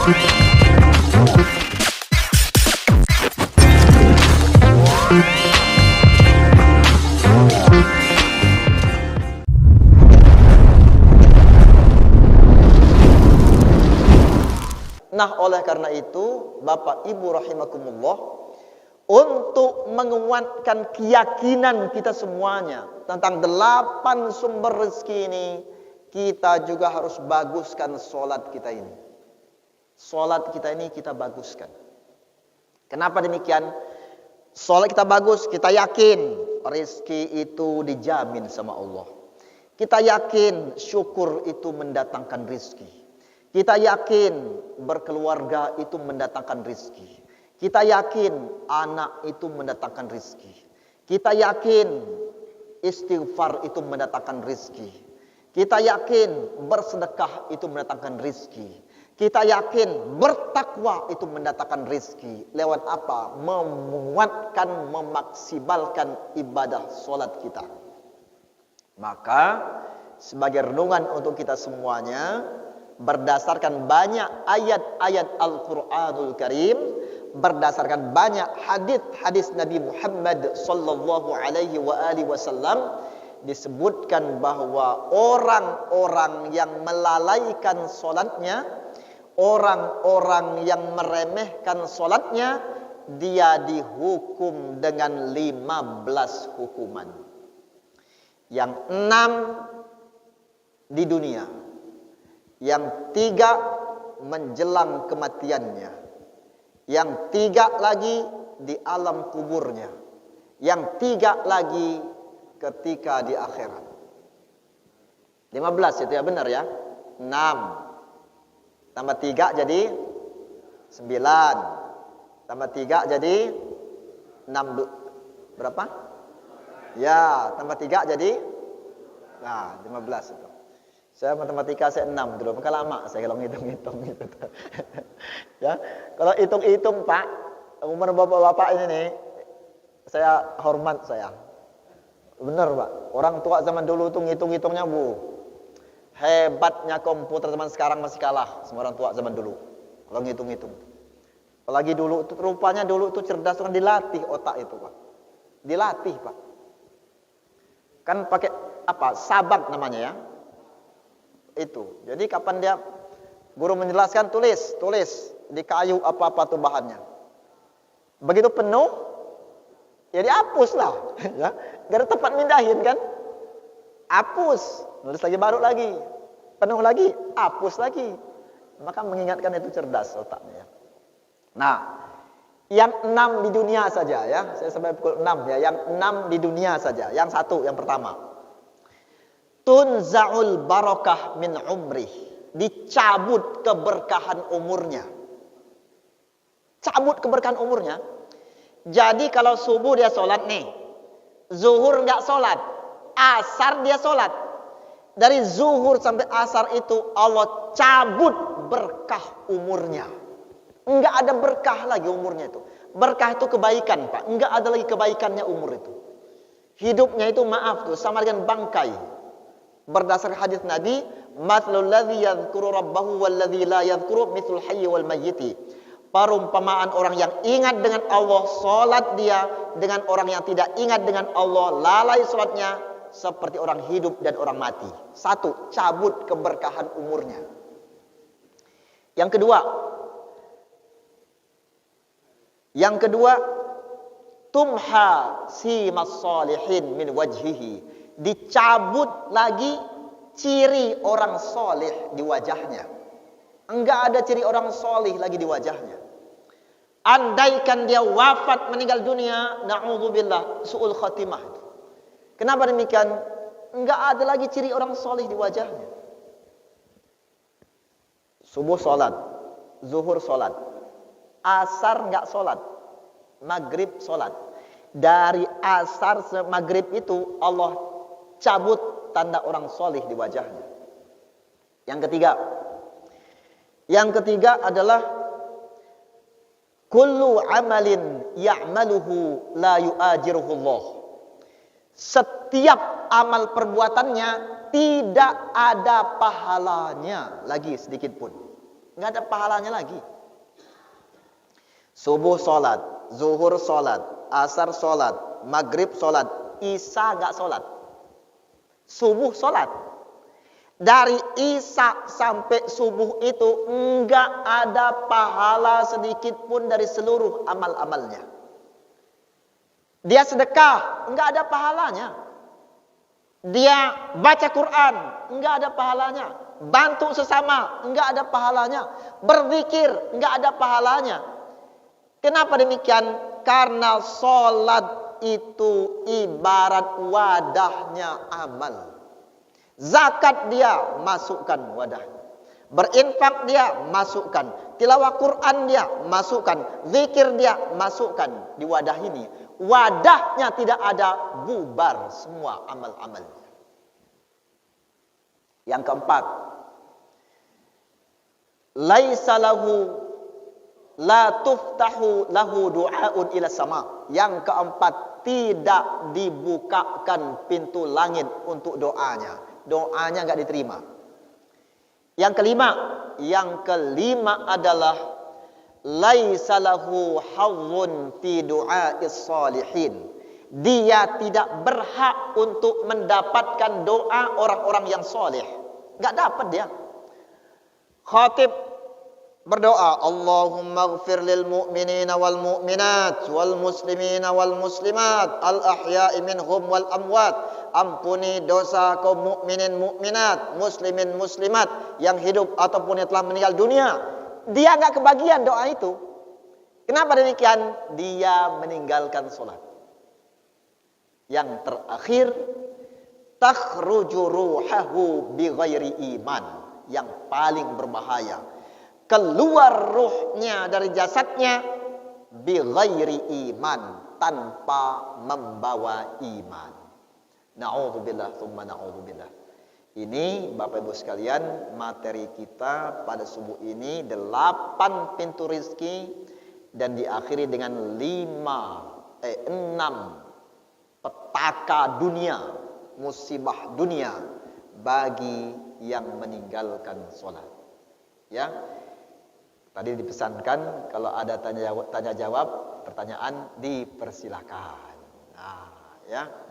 Nah, oleh karena itu, Bapak Ibu rahimakumullah, untuk menguatkan keyakinan kita semuanya tentang 8 sumber rezeki ini, kita juga harus baguskan sholat kita ini. Sholat kita ini kita baguskan. Kenapa demikian? Sholat kita bagus, kita yakin rezeki itu dijamin sama Allah. Kita yakin syukur itu mendatangkan rezeki. Kita yakin berkeluarga itu mendatangkan rizki. Kita yakin anak itu mendatangkan rizki. Kita yakin istighfar itu mendatangkan rizki. Kita yakin bersedekah itu mendatangkan rizki. Kita yakin bertakwa itu mendatangkan rizki. Lewat apa? Menguatkan, memaksimalkan ibadah sholat kita. Maka sebagai renungan untuk kita semuanya, berdasarkan banyak ayat-ayat Al-Quranul Karim, berdasarkan banyak hadis-hadis Nabi Muhammad sallallahu alaihi wasallam, disebutkan bahwa orang-orang yang melalaikan solatnya, orang-orang yang meremehkan solatnya, dia dihukum dengan 15 hukuman. Yang 6 di dunia, yang 3 menjelang kematiannya, yang 3 lagi di alam kuburnya, yang 3 lagi ketika di akhirat. 15 itu ya, benar ya. 6 tambah 3 jadi 9, tambah 3 jadi 6, berapa? Ya, tambah 3 jadi 15 itu. Saya matematika saya 6 dulu, maka lama saya kalau ngitung-ngitung gitu. Ya, kalau hitung-hitung Pak, umur bapak-bapak ini nih, saya hormat saya. Benar Pak, orang tua zaman dulu tuh ngitung-hitungnya hebatnya komputer zaman sekarang masih kalah sama orang tua zaman dulu. Kalau ngitung-hitung. Apalagi dulu tuh rupanya dulu tuh cerdas, kan dilatih otak itu Pak. Dilatih Pak. Kan pakai apa? Sabak namanya ya. Itu. Jadi kapan dia guru menjelaskan, tulis di kayu apa-apa tuh bahannya. Begitu penuh, ya dihapus lah. Ya, gak ada tempat mindahin kan? Hapus, nulis lagi baru lagi, penuh lagi, hapus lagi. Maka mengingatkan itu cerdas otaknya. Nah, yang 6 di dunia saja ya, saya sampai pukul 6 ya, yang 6 di dunia saja. Yang 1, yang pertama, tunza'ul barakah min umrih, dicabut keberkahan umurnya. Cabut keberkahan umurnya. Jadi kalau subuh dia sholat nih, zuhur nggak sholat, asar dia sholat, dari zuhur sampai asar itu Allah cabut berkah umurnya. Nggak ada berkah lagi umurnya itu. Berkah itu kebaikan Pak, nggak ada lagi kebaikannya umur itu. Hidupnya itu maaf tuh sama dengan bangkai. Berdasarkan hadis Nabi, mathlul ladzi yadhkuru rabbahu wal ladzi la yadhkuru mithlul hayyi wal mayyiti. Perumpamaan orang yang ingat dengan Allah, salat dia, dengan orang yang tidak ingat dengan Allah, lalai salatnya, seperti orang hidup dan orang mati. 1, cabut keberkahan umurnya. Yang kedua, tumha simas salihin min wajhihi, dicabut lagi ciri orang soleh di wajahnya. Enggak ada ciri orang soleh lagi di wajahnya. Andaikan dia wafat meninggal dunia, na'udzubillah, su'ul khatimah. Kenapa demikian? Enggak ada lagi ciri orang soleh di wajahnya. Subuh sholat, zuhur sholat, asar enggak sholat, maghrib sholat. Dari asar ke maghrib itu Allah cabut tanda orang soleh di wajahnya. Yang ketiga adalah kullu amalin ya'maluhu la yu'ajiruhu Allah. Setiap amal perbuatannya tidak ada pahalanya lagi sedikit pun. nggak ada pahalanya lagi. Subuh sholat, zuhur sholat, asar sholat, maghrib sholat, isya nggak sholat. Subuh sholat. Dari isya sampai subuh itu nggak ada pahala sedikit pun dari seluruh amal-amalnya. Dia sedekah, nggak ada pahalanya. Dia baca Quran, nggak ada pahalanya. Bantu sesama, nggak ada pahalanya. Berzikir, nggak ada pahalanya. Kenapa demikian? Karena sholat itu ibarat wadahnya amal. Zakat dia masukkan wadah. Berinfak dia masukkan. Tilawah Quran dia masukkan. Zikir dia masukkan di wadah ini. Wadahnya tidak ada, bubar semua amal-amal. Yang keempat, laisa lahu la tuftahu lahu du'aun ila sama. Yang keempat, tidak dibukakan pintu langit untuk doanya. Doanya enggak diterima. Yang kelima adalah laisa lahu hazzun fi du'a'is salihin. Dia tidak berhak untuk mendapatkan doa orang-orang yang soleh. Enggak dapat dia. Khatib berdoa, Allahumma ighfir lil mu'minina wal mu'minat wal muslimina wal muslimat al ahya'i minhum wal amwat. Ampuni dosa kaum mukminin mukminat, muslimin muslimat yang hidup ataupun yang telah meninggal dunia. Dia enggak kebagian doa itu. Kenapa demikian? Dia meninggalkan salat. Yang terakhir, takhruju ruhahu bi ghairi iman. Yang paling berbahaya, keluar ruhnya dari jasadnya bi ghairi iman, tanpa membawa iman. Na'udzubillah tsumma na'udzubillah. Ini Bapak Ibu sekalian, materi kita pada subuh ini 8 pintu rizki dan diakhiri dengan 6 petaka dunia, musibah dunia bagi yang meninggalkan sholat. Ya, tadi dipesankan kalau ada tanya jawab pertanyaan dipersilakan. Nah, ya.